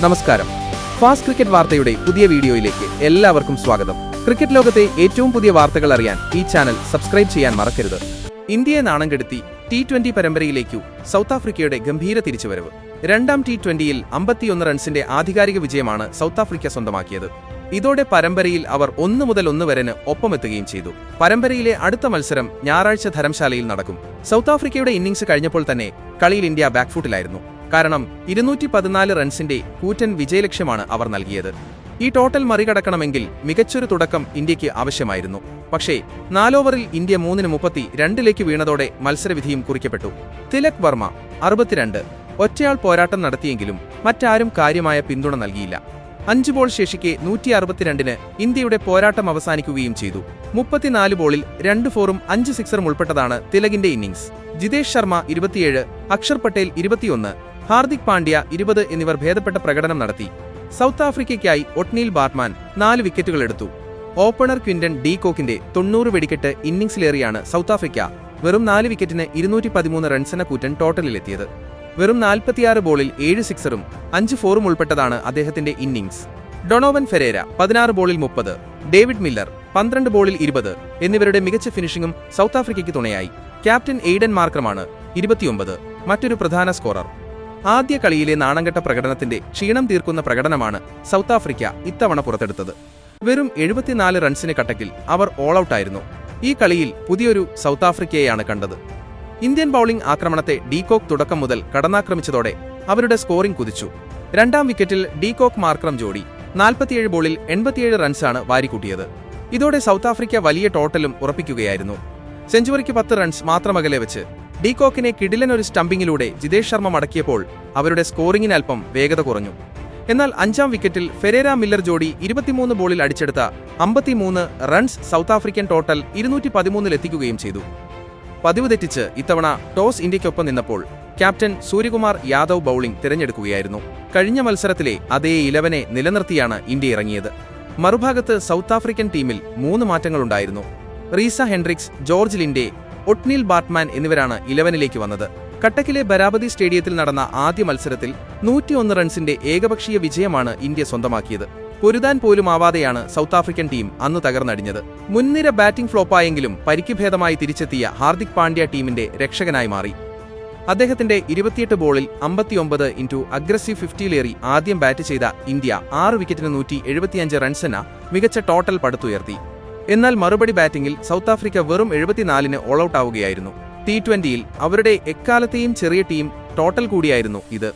നമസ്കാരം. Fast cricket വാർത്തയുടെ പുതിയ വീഡിയോയിലേക്ക് എല്ലാവർക്കും സ്വാഗതം. ക്രിക്കറ്റ് ലോകത്തെ ഏറ്റവും പുതിയ വാർത്തകൾ അറിയാൻ ഈ ചാനൽ സബ്സ്ക്രൈബ് ചെയ്യാൻ മറക്കരുത്. ഇന്ത്യയെ നാണം കെടുത്തി T20 പരമ്പരയിലേക്കു സൗത്ത് ആഫ്രിക്കയുടെ ഗംഭീര തിരിച്ചുവരവ്. രണ്ടാം T20യിൽ 51 റൺസിന്റെ ആധികാരിക വിജയമാണ് സൗത്ത് ആഫ്രിക്ക സ്വന്തമാക്കിയത്. ഇതോടെ പരമ്പരയിൽ അവർ 1-1 വരെ ഒപ്പമെത്തുകയും ചെയ്തു. പരമ്പരയിലെ അടുത്ത മത്സരം ഞായറാഴ്ച ധരംശാലയിൽ നടക്കും. സൗത്ത് ആഫ്രിക്കയുടെ ഇന്നിംഗ്സ് കഴിഞ്ഞപ്പോൾ തന്നെ കളിയിൽ ഇന്ത്യ ബാക്ക്ഫുട്ടിലായിരുന്നു. കാരണം 214 റൺസിന്റെ കൂറ്റൻ വിജയലക്ഷ്യമാണ് അവർ നൽകിയത്. ഈ ടോട്ടൽ മറികടക്കണമെങ്കിൽ മികച്ചൊരു തുടക്കം ഇന്ത്യക്ക് ആവശ്യമായിരുന്നു. പക്ഷേ 4 ഓവറിൽ ഇന്ത്യ 3-32 വീണതോടെ മത്സരവിധിയും കുറിക്കപ്പെട്ടു. തിലക് വർമ്മ 62 ഒറ്റയാൾ പോരാട്ടം നടത്തിയെങ്കിലും മറ്റാരും കാര്യമായ പിന്തുണ നൽകിയില്ല. 5 ബോൾ ശേഷിക്കെ 162 ഇന്ത്യയുടെ പോരാട്ടം അവസാനിക്കുകയും ചെയ്തു. 34 ബോളിൽ 2 ഫോറും 5 സിക്സറും ഉൾപ്പെട്ടതാണ് തിലകിന്റെ ഇന്നിംഗ്സ്. ജിതേഷ് ശർമ്മ 27, അക്ഷർ പട്ടേൽ 21, ഹാർദിക് പാണ്ഡ്യ 20 എന്നിവർ ഭേദപ്പെട്ട പ്രകടനം നടത്തി. സൗത്ത് ആഫ്രിക്കയ്ക്കായി ഒട്നീൽ ബാറ്റ്മാൻ 4 വിക്കറ്റുകൾ എടുത്തു. ഓപ്പണർ ക്വിന്റൺ ഡി കോക്കിന്റെ 90 വെടിക്കെട്ട് ഇന്നിംഗ്സിലേറിയാണ് സൗത്ത് ആഫ്രിക്ക വെറും 4 വിക്കറ്റിന് 213 റൺസെന്ന കൂറ്റൻ ടോട്ടലിലെത്തിയത്. വെറും 46 ബോളിൽ 7 സിക്സറും 5 ഫോറും ഉൾപ്പെട്ടതാണ് അദ്ദേഹത്തിന്റെ ഇന്നിംഗ്സ്. ഡൊണോവൻ ഫെരേര 16 ബോളിൽ 30, ഡേവിഡ് മില്ലർ 12 ബോളിൽ 20 എന്നിവരുടെ മികച്ച ഫിനിഷിംഗും സൗത്ത് ആഫ്രിക്കയ്ക്ക് തുണയായി. ക്യാപ്റ്റൻ എയ്ഡൻ മാർക്രമാണ് 29 മറ്റൊരു പ്രധാന സ്കോറർ. ആദ്യ കളിയിലെ നാണംകെട്ട പ്രകടനത്തിന്റെ ക്ഷീണം തീർക്കുന്ന പ്രകടനമാണ് സൗത്ത് ആഫ്രിക്ക ഇത്തവണ പുറത്തെടുത്തത്. വെറും 74 റൺസിന് കട്ടക്കിൽ അവർ ഓൾ ഔട്ടായിരുന്നു. ഈ കളിയിൽ പുതിയൊരു സൗത്ത് ആഫ്രിക്കയെയാണ് കണ്ടത്. ഇന്ത്യൻ ബൌളിംഗ് ആക്രമണത്തെ ഡീകോക്ക് തുടക്കം മുതൽ കടന്നാക്രമിച്ചതോടെ അവരുടെ സ്കോറിംഗ് കുതിച്ചു. രണ്ടാം വിക്കറ്റിൽ ഡീകോക്ക് മാർക്രം ജോഡി 47 ബോളിൽ 87 റൺസാണ് വാരിക്കൂട്ടിയത്. ഇതോടെ സൗത്ത് ആഫ്രിക്ക വലിയ ടോട്ടലും ഉറപ്പിക്കുകയായിരുന്നു. സെഞ്ചുറിക്ക് 10 റൺസ് മാത്രമകലെ വെച്ച് ഡീകോക്കിനെ കിടിലനൊരു സ്റ്റംപിങ്ങിലൂടെ ജിതേഷ് ശർമ്മ മടക്കിയപ്പോൾ അവരുടെ സ്കോറിംഗിന് അല്പം വേഗത കുറഞ്ഞു. എന്നാൽ 5-ാം വിക്കറ്റിൽ ഫെരേര മില്ലർ ജോഡി 23 ബോളിൽ അടിച്ചെടുത്ത 53 റൺസ് സൗത്ത് ആഫ്രിക്കൻ ടോട്ടൽ 213-ലെത്തിക്കുകയും ചെയ്തു. പതിവ് തെറ്റിച്ച് ഇത്തവണ ടോസ് ഇന്ത്യയ്ക്കൊപ്പം നിന്നപ്പോൾ ക്യാപ്റ്റൻ സൂര്യകുമാർ യാദവ് ബൌളിംഗ് തിരഞ്ഞെടുക്കുകയായിരുന്നു. കഴിഞ്ഞ മത്സരത്തിലെ അതേ 11 നിലനിർത്തിയാണ് ഇന്ത്യ ഇറങ്ങിയത്. മറുഭാഗത്ത് സൗത്ത് ആഫ്രിക്കൻ ടീമിൽ 3 മാറ്റങ്ങളുണ്ടായിരുന്നു. Reeza Hendricks, George Linde, Ottniel Baartman എന്നിവരാണ് 11ലേക്ക് വന്നത്. കട്ടക്കിലെ ബരാബതി സ്റ്റേഡിയത്തിൽ നടന്ന ആദ്യ മത്സരത്തിൽ 101 റൺസിന്റെ ഏകപക്ഷീയ വിജയമാണ് ഇന്ത്യ സ്വന്തമാക്കിയത്. പൊരുതാൻ പോലുമാവാതെയാണ് സൗത്ത് ആഫ്രിക്കൻ ടീം അന്ന് തകർന്നടിഞ്ഞത്. മുൻനിര ബാറ്റിംഗ് ഫ്ലോപ്പായെങ്കിലും പരിക്ക് ഭേദമായി തിരിച്ചെത്തിയ ഹാർദിക് പാണ്ഡ്യ ടീമിന്റെ രക്ഷകനായി മാറി. അദ്ദേഹത്തിന്റെ 28 ബോളിൽ 59 അഗ്രസീവ് 50ലേറി ആദ്യം ബാറ്റ് ചെയ്ത ഇന്ത്യ 6 വിക്കറ്റിന് 175 റൺസെന്ന മികച്ച ടോട്ടൽ പടുത്തുയർത്തി. എന്നാൽ മറുപടി ബാറ്റിംഗിൽ സൗത്ത് ആഫ്രിക്ക വെറും 74 ഓൾ ഔട്ട് ആവുകയായിരുന്നു. T20യിൽ അവരുടെ എക്കാലത്തെയും ചെറിയ ടീം ടോട്ടൽ കൂടിയായിരുന്നു ഇത്.